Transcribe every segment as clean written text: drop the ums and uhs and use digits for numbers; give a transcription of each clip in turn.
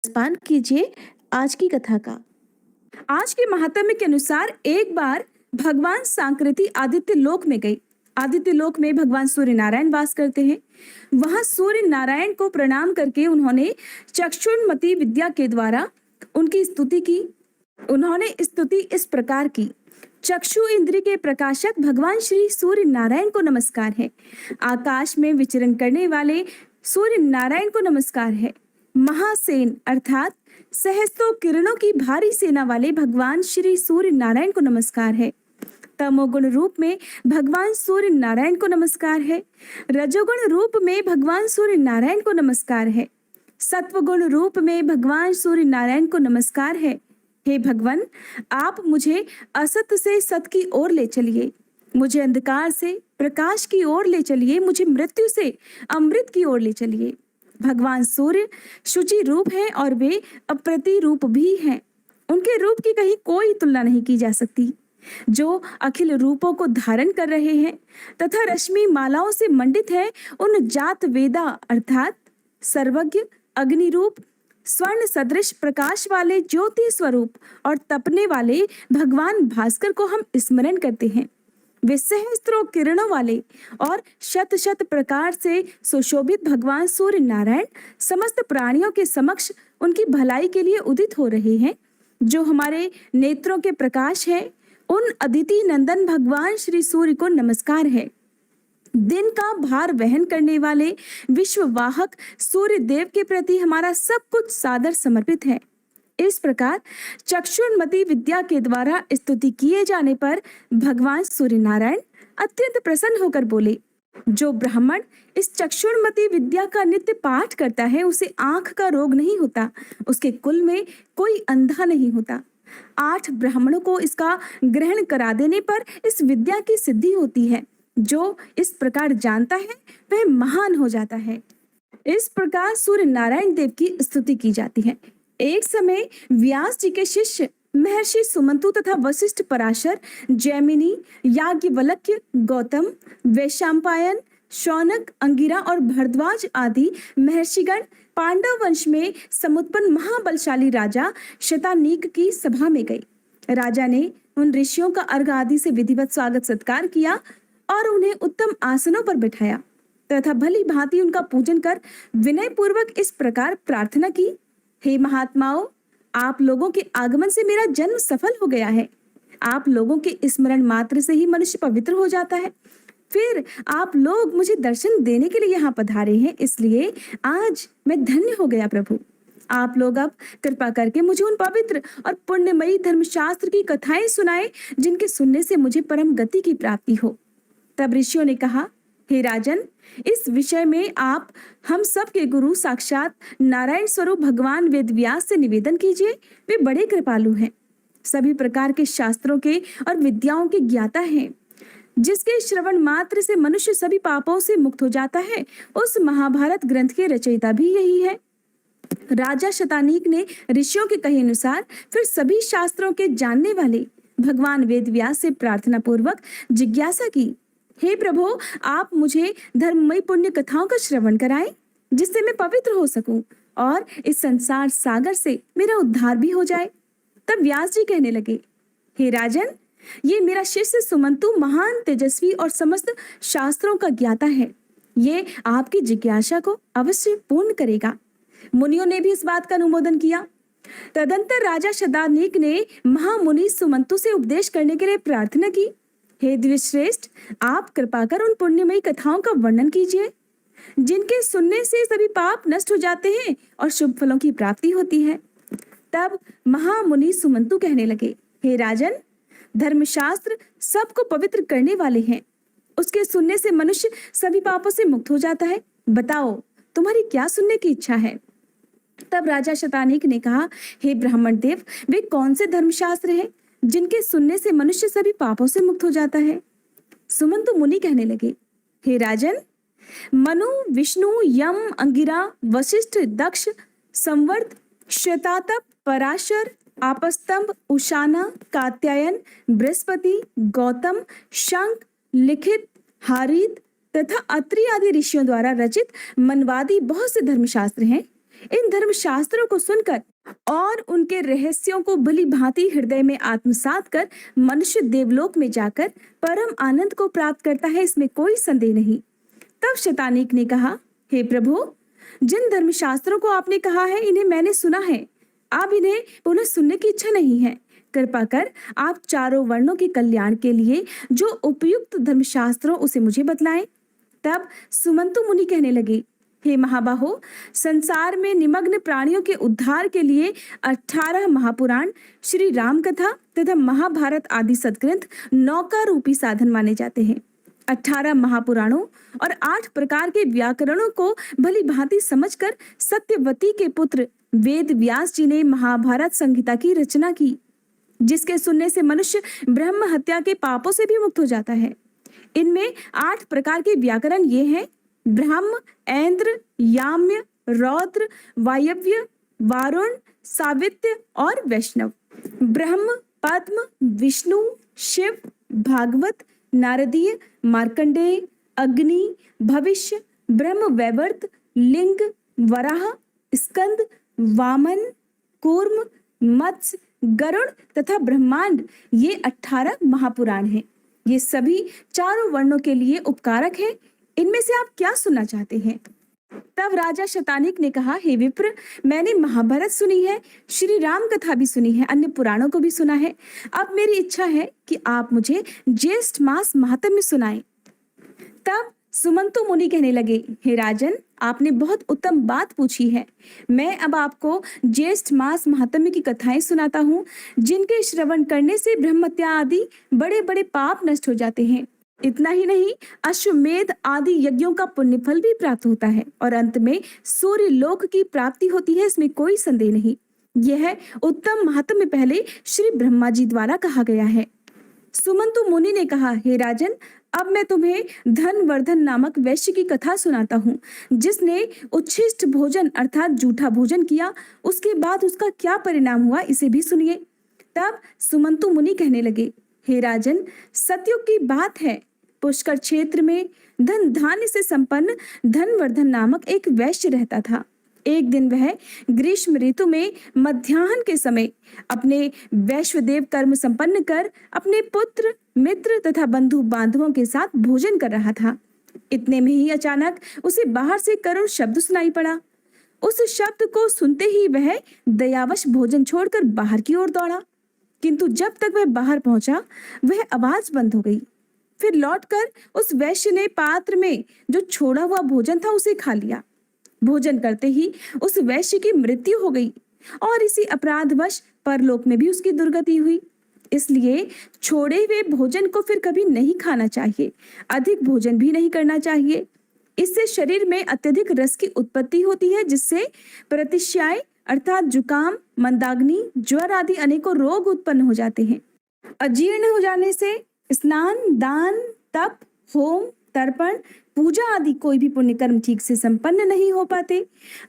पान कीजिए आज की कथा का। आज के महात्म्य के अनुसार एक बार भगवान सांकृति आदित्य लोक में गई। आदित्य लोक में भगवान सूर्य नारायण वास करते हैं। वहां सूर्य नारायण को प्रणाम करके उन्होंने चक्षुर्मति विद्या के द्वारा उनकी स्तुति की। उन्होंने स्तुति इस प्रकार की। चक्षु इंद्रिय के प्रकाशक भगवान श्री सूर्य नारायण को नमस्कार है। आकाश में विचरण करने वाले सूर्य नारायण को नमस्कार है। महासेन अर्थात सहस्त्रों किरणों की भारी सेना वाले भगवान श्री सूर्य नारायण को नमस्कार है। तमोगुण रूप में भगवान सूर्य नारायण को नमस्कार है। रजोगुण रूप में भगवान सूर्य नारायण को नमस्कार है। सत्वगुण रूप में भगवान सूर्य नारायण को नमस्कार है। हे भगवान, आप मुझे असत से सत की ओर ले चलिए, मुझे अंधकार से प्रकाश की ओर ले चलिए, मुझे मृत्यु से अमृत की ओर ले चलिए। भगवान सूर्य शुचि रूप है और वे अप्रतिरूप भी हैं। उनके रूप की कहीं कोई तुलना नहीं की जा सकती। जो अखिल रूपों को धारण कर रहे हैं तथा रश्मि मालाओं से मंडित है, उन जात वेदा अर्थात सर्वज्ञ, अग्नि रूप, स्वर्ण सदृश प्रकाश वाले ज्योति स्वरूप और तपने वाले भगवान भास्कर को हम स्मरण करते हैं। वे सहस्त्रों किरणों वाले और शत शत प्रकार से सुशोभित भगवान सूर्य नारायण समस्त प्राणियों के समक्ष उनकी भलाई के लिए उदित हो रहे हैं। जो हमारे नेत्रों के प्रकाश है, उन अदिति नंदन भगवान श्री सूर्य को नमस्कार है। दिन का भार वहन करने वाले विश्ववाहक सूर्य देव के प्रति हमारा सब कुछ सादर समर्पित है। इस प्रकार चक्षुर्मति विद्या के द्वारा स्तुति किए जाने पर भगवान सूर्य नारायण अत्यंत प्रसन्न होकर बोले, जो ब्राह्मण इस चक्षुर्मति विद्या का नित्य पाठ करता है, उसे आंख का रोग नहीं होता, उसके कुल में कोई अंधा नहीं होता। 8 ब्राह्मणों को इसका ग्रहण करा देने पर इस विद्या की सिद्धि होती है। जो इस प्रकार जानता है वह महान हो जाता है। इस प्रकार सूर्य नारायण देव की स्तुति की जाती है। एक समय व्यास जी के शिष्य महर्षि सुमंतु तथा वशिष्ठ, पराशर, जैमिनी, याज्ञवल्क्य, गौतम, वैशंपायन, शौनक, अंगिरा और भरद्वाज आदि महर्षिगण पांडव वंश में समुत्पन्न महाबलशाली राजा शतानीक की सभा में गए। राजा ने उन ऋषियों का अर्घ आदि से विधिवत स्वागत सत्कार किया और उन्हें उत्तम आसनों पर बिठाया तथा भली भांति उनका पूजन कर विनय पूर्वक इस प्रकार प्रार्थना की, हे महात्माओं, आप लोगों के आगमन से मेरा जन्म सफल हो गया है। आप लोगों के स्मरण मात्र से ही मनुष्य पवित्र हो जाता है। फिर आप लोग मुझे दर्शन देने के लिए यहाँ पधारे हैं, इसलिए आज मैं धन्य हो गया। प्रभु, आप लोग अब कृपा करके मुझे उन पवित्र और पुण्यमयी धर्मशास्त्र की कथाएं सुनाए, जिनके सुनने से मुझे परम गति की प्राप्ति हो। तब ऋषियों ने कहा, हे राजन, इस विषय में आप हम सब के गुरु साक्षात नारायण स्वरूप भगवान वेदव्यास से निवेदन कीजिए। वे बड़े कृपालु हैं, सभी प्रकार के शास्त्रों के और विद्याओं के ज्ञाता हैं। जिसके श्रवण मात्र से मनुष्य सभी पापों से मुक्त हो जाता है, उस महाभारत ग्रंथ के रचयिता भी यही है। राजा शतानीक ने ऋषियों के कहे अनुसार फिर सभी शास्त्रों के जानने वाले भगवान वेदव्यास से प्रार्थना पूर्वक जिज्ञासा की, हे प्रभु, आप मुझे धर्ममयी पुण्य कथाओं का श्रवण कराएं, जिससे मैं पवित्र हो सकूं और इस संसार सागर से मेरा उद्धार भी हो जाए। तब व्यास जी कहने लगे, हे राजन, ये मेरा शिष्य सुमंतु महान तेजस्वी और समस्त शास्त्रों का ज्ञाता है। ये आपकी जिज्ञासा को अवश्य पूर्ण करेगा। मुनियों ने भी इस बात का अनुमोदन किया। तदंतर राजा शतानीक ने महामुनि सुमंतु से उपदेश करने के लिए प्रार्थना की, हे द्विश्रेष्ठ, आप कृपा कर उन पुण्यमयी कथाओं का वर्णन कीजिए, जिनके सुनने से सभी पाप नष्ट हो जाते हैं और शुभ फलों की प्राप्ति होती है। तब महामुनि सुमंतु कहने लगे, हे राजन, धर्मशास्त्र सबको पवित्र करने वाले हैं। उसके सुनने से मनुष्य सभी पापों से मुक्त हो जाता है। बताओ, तुम्हारी क्या सुनने की इच्छा है? तब राजा शतानीक ने कहा, हे ब्राह्मण देव, वे कौन से धर्मशास्त्र हैं जिनके सुनने से मनुष्य सभी पापों से मुक्त हो जाता है? सुमंतु मुनि कहने लगे, हे राजन, मनु, विष्णु, यम, अंगिरा, वशिष्ठ, दक्ष, संवर्त, श्वेतातप, पराशर, आपस्तंभ, उशाना, कात्यायन, बृहस्पति, गौतम, शंख, लिखित, हारीत तथा अत्रि आदि ऋषियों द्वारा रचित मनवादी बहुत से धर्मशास्त्र हैं। इन धर्म शास्त्रों को सुनकर और उनके रहस्यों को भली भांति हृदय में आत्मसात कर मनुष्य देवलोक में जाकर परम आनंद को प्राप्त करता है, इसमें कोई संदेह नहीं। तब शैतानिक ने कहा, हे प्रभु, जिन धर्म शास्त्रों को आपने कहा है इन्हें मैंने सुना है, अब इन्हें पुनः सुनने की इच्छा नहीं है। कृपा कर आप चारों वर्णों के कल्याण के लिए जो उपयुक्त धर्मशास्त्रों उसे मुझे बतलाएं। तब सुमंतु मुनि कहने लगे, हे महाबाहो, संसार में निमग्न प्राणियों के उद्धार के लिए 18 महापुराण, श्री राम कथा तथा महाभारत आदि सदग्रंथ नौका रूपी साधन माने जाते हैं। 18 महापुराणों और 8 प्रकार के व्याकरणों को भली भांति समझकर सत्यवती के पुत्र वेद व्यास जी ने महाभारत संहिता की रचना की, जिसके सुनने से मनुष्य ब्रह्म हत्या के पापों से भी मुक्त हो जाता है। इनमें 8 प्रकार के व्याकरण ये हैं: ब्रह्म, ऐन्द्र, याम्य, रौद्र, वायव्य, वारुण, सावित्य और वैष्णव। ब्रह्म, पद्म, विष्णु, शिव, भागवत, नारदीय, मार्कंडेय, अग्नि, भविष्य, ब्रह्म वैवर्त, लिंग, वराह, स्कंद, वामन, कूर्म, मत्स्य, गरुड़ तथा ब्रह्मांड, ये 18 महापुराण हैं। ये सभी चारों वर्णों के लिए उपकारक हैं। इनमें से आप क्या सुनना चाहते हैं? तब राजा शतानिक ने कहा, हे विप्र, मैंने महाभारत सुनी है, श्री राम कथा भी सुनी है, अन्य पुराणों को भी सुना है। अब मेरी इच्छा है कि आप मुझे ज्येष्ठ मास महात्म्य सुनाएं। तब सुमंतु मुनि कहने लगे, हे राजन, आपने बहुत उत्तम बात पूछी है। मैं अब आपको ज्येष्ठ मास महात्म्य की कथाएं सुनाता हूँ, जिनके श्रवण करने से ब्रह्मत्या आदि बड़े बड़े पाप नष्ट हो जाते हैं। इतना ही नहीं, अश्वमेध आदि यज्ञों का पुण्य फल भी प्राप्त होता है और अंत में सूर्य लोक की प्राप्ति होती है, इसमें कोई संदेह नहीं। यह उत्तम महात्म्य पहले श्री ब्रह्मा जी द्वारा कहा गया है। सुमंतु मुनि ने कहा, हे राजन, अब मैं तुम्हें धनवर्धन नामक वैश्य की कथा सुनाता हूँ, जिसने उच्छिष्ट भोजन अर्थात जूठा भोजन किया। उसके बाद उसका क्या परिणाम हुआ, इसे भी सुनिए। तब सुमंतु मुनि कहने लगे, हे राजन, सतयुग की बात है। पुष्कर क्षेत्र में धन धान्य से संपन्न धनवर्धन नामक एक वैश्य रहता था। एक दिन वह ग्रीष्म ऋतु में मध्याह्न के समय अपने वैश्वदेव कर्म संपन्न कर अपने पुत्र, मित्र तथा बंधु बांधवों के साथ भोजन कर रहा था। इतने में ही अचानक उसे बाहर से करुण शब्द सुनाई पड़ा। उस शब्द को सुनते ही वह दयावश भोजन छोड़कर बाहर की ओर दौड़ा, किंतु जब तक वह बाहर पहुंचा वह आवाज बंद हो गई। फिर लौटकर उस वैश्य ने पात्र में जो छोड़ा हुआ भोजन था उसे खा लिया। भोजन करते ही उस वैश्य की मृत्यु हो गई और इसी अपराधवश परलोक में भी उसकी दुर्गति हुई। इसलिए छोड़े हुए भोजन को फिर कभी नहीं खाना चाहिए, अधिक भोजन भी नहीं करना चाहिए। इससे शरीर में अत्यधिक रस की उत्पत्ति होती है, जिससे प्रतिश्याय अर्थात जुकाम, मंदाग्नि, ज्वर आदि अनेकों रोग उत्पन्न हो जाते हैं। अजीर्ण हो जाने से स्नान, दान, तप, होम, तर्पण, पूजा आदि कोई भी पुण्य कर्म ठीक से संपन्न नहीं हो पाते।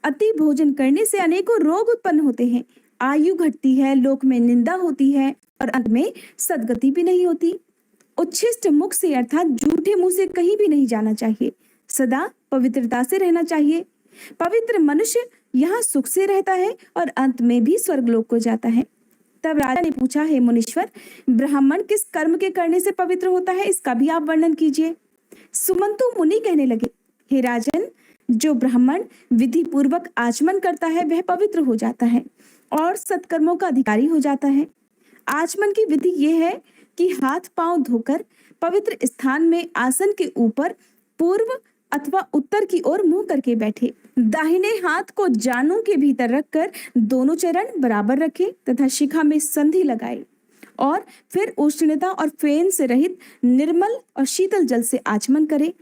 अति भोजन करने से अनेकों रोग उत्पन्न होते हैं, आयु घटती है, लोक में निंदा होती है और अंत में सद्गति भी नहीं होती। उच्छिष्ट मुख से अर्थात झूठे मुंह से कहीं भी नहीं जाना चाहिए, सदा पवित्रता से रहना चाहिए। पवित्र मनुष्य यहाँ सुख से रहता है और अंत में भी स्वर्गलोक को जाता है। तब राजा ने पूछा, हे मुनीश्वर, ब्राह्मण किस कर्म के करने से पवित्र होता है, इसका भी आप वर्णन कीजिए। सुमंतु मुनि कहने लगे, हे राजन, जो ब्राह्मण विधि पूर्वक आचमन करता है वह पवित्र हो जाता है और सत्कर्मों का अधिकारी हो जाता है। आचमन की विधि यह है कि हाथ पांव धोकर पवित्र स्थान में आसन के ऊपर पूर्व अथवा उत्तर की ओर मुंह करके बैठे, दाहिने हाथ को जानुं के भीतर रखकर दोनों चरण बराबर रखे तथा शिखा में संधि लगाए और फिर उष्णता और फेन से रहित निर्मल और शीतल जल से आचमन करे।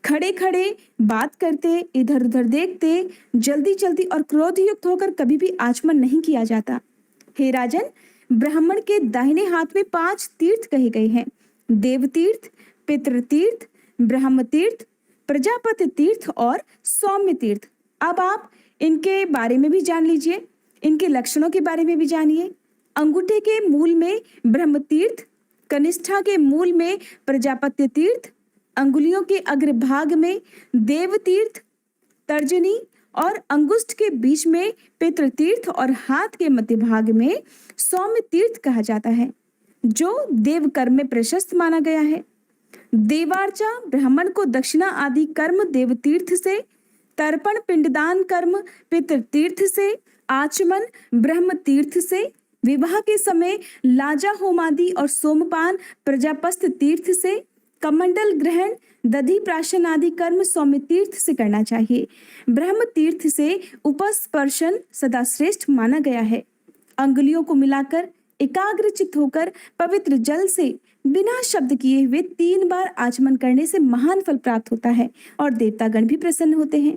खड़े खड़े बात करते, इधर उधर देखते, जल्दी जल्दी और क्रोधयुक्त होकर कभी भी आचमन नहीं किया जाता। हे राजन, ब्राह्मण के दाहिने हाथ में 5 तीर्थ कहे गए हैं: देव तीर्थ, पितृ तीर्थ, ब्रह्म तीर्थ, प्रजापति तीर्थ और सौम्य तीर्थ। अब आप इनके बारे में भी जान लीजिए, इनके लक्षणों के बारे में भी जानिए। अंगूठे के मूल में ब्रह्म तीर्थ, कनिष्ठा के मूल में प्रजापत्य तीर्थ, अंगुलियों के अग्रभाग में देव तीर्थ, तर्जनी और अंगुष्ठ के बीच में पितृ तीर्थ और हाथ के मध्य भाग में सौम्य तीर्थ कहा जाता है, जो देव कर्म में प्रशस्त माना गया है। देवार्चा ब्राह्मण को दक्षिणा आदि कर्म देव तीर्थ से, तर्पण पिंडदान कर्म पितृ तीर्थ से, आचमन ब्रह्म तीर्थ से, विवाह के समय लाजा होमादि और सोमपान प्रजापस्थ तीर्थ से, कमंडल ग्रहण दधि प्राशन आदि कर्म सौम्य तीर्थ से करना चाहिए। ब्रह्म तीर्थ से उपस्पर्शन सदा श्रेष्ठ माना गया है। अंगुलियों को मिलाकर एकाग्रचित होकर पवित्र जल से बिना शब्द किए हुए 3 बार आचमन करने से महान फल प्राप्त होता है और देवतागण भी प्रसन्न होते हैं।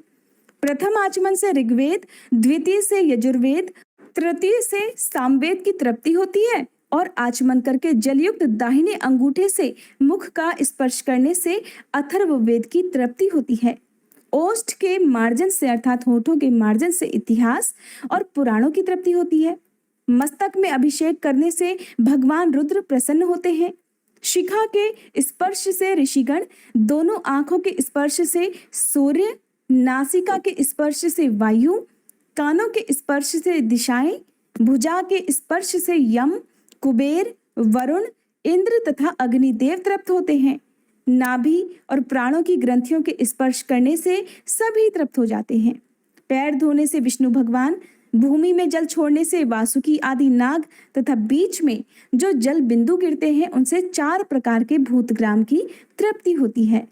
प्रथम आचमन से ऋग्वेद, द्वितीय से यजुर्वेद, तृतीय से सामवेद की तृप्ति होती है और आचमन करके जलयुक्त दाहिने अंगूठे से मुख का स्पर्श करने से अथर्ववेद की तृप्ति होती है। ओष्ठ के मार्जन से अर्थात होठों के मार्जन से इतिहास और पुराणों की तृप्ति होती है। मस्तक में अभिषेक करने से भगवान रुद्र प्रसन्न होते हैं। शिखा के स्पर्श से ऋषिगण, दोनों आंखों के स्पर्श से सूर्य, नासिका के स्पर्श से वायु, कानों के स्पर्श से दिशाएं, भुजा के स्पर्श से यम, कुबेर, वरुण, इंद्र तथा अग्निदेव तृप्त होते हैं। नाभि और प्राणों की ग्रंथियों के स्पर्श करने से सभी तृप्त हो जाते हैं। पैर धोने से विष्णु भगवान, भूमि में जल छोड़ने से वासुकी आदि नाग तथा बीच में जो जल बिंदु गिरते हैं उनसे 4 प्रकार के भूतग्राम की तृप्ति होती है।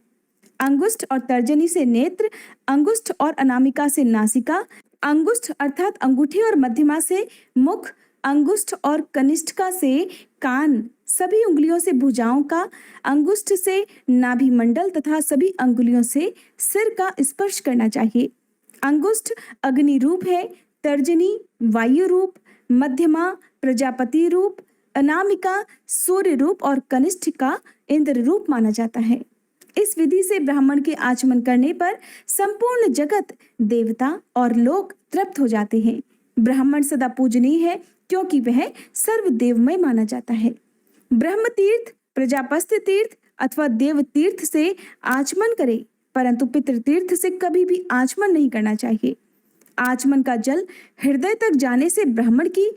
अंगुष्ठ और तर्जनी से नेत्र, अंगुष्ठ और अनामिका से नासिका, अंगुष्ठ अर्थात अंगूठे और मध्यमा से मुख, अंगुष्ठ और कनिष्ठिका से कान, सभी उंगलियों से भुजाओं का, अंगुष्ठ से नाभि मंडल तथा सभी अंगुलियों से सिर का स्पर्श करना चाहिए। अंगुष्ठ अग्नि रूप है, तर्जनी वायु रूप, मध्यमा प्रजापति रूप, अनामिका सूर्य रूप और कनिष्ठिका इंद्र रूप माना जाता है। इस विधि से ब्राह्मण के आचमन करने पर संपूर्ण जगत, देवता और लोग तृप्त हो जाते हैं। ब्राह्मण सदा पूजनीय है क्योंकि वह सर्वदेवमय माना जाता है। ब्रह्म तीर्थ, प्रजापस्थ तीर्थ अथवा देव तीर्थ से आचमन करे, परंतु पितृ तीर्थ से कभी भी आचमन नहीं करना चाहिए। आचमन का जल हृदय तक जाने से ब्राह्मण की,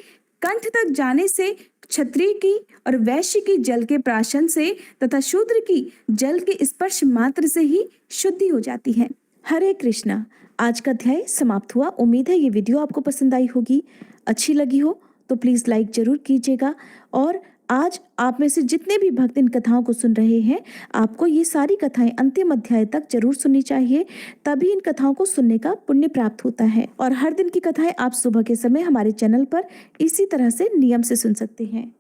कंठ तक जाने से क्षत्रिय की और वैश्य की जल के प्राशन से तथा शूद्र की जल के स्पर्श मात्र से ही शुद्धि हो जाती है। हरे कृष्णा। आज का अध्याय समाप्त हुआ। उम्मीद है ये वीडियो आपको पसंद आई होगी। अच्छी लगी हो तो प्लीज़ लाइक जरूर कीजिएगा। और आज आप में से जितने भी भक्त इन कथाओं को सुन रहे हैं, आपको ये सारी कथाएं अंतिम अध्याय तक जरूर सुननी चाहिए, तभी इन कथाओं को सुनने का पुण्य प्राप्त होता है। और हर दिन की कथाएं आप सुबह के समय हमारे चैनल पर इसी तरह से नियम से सुन सकते हैं।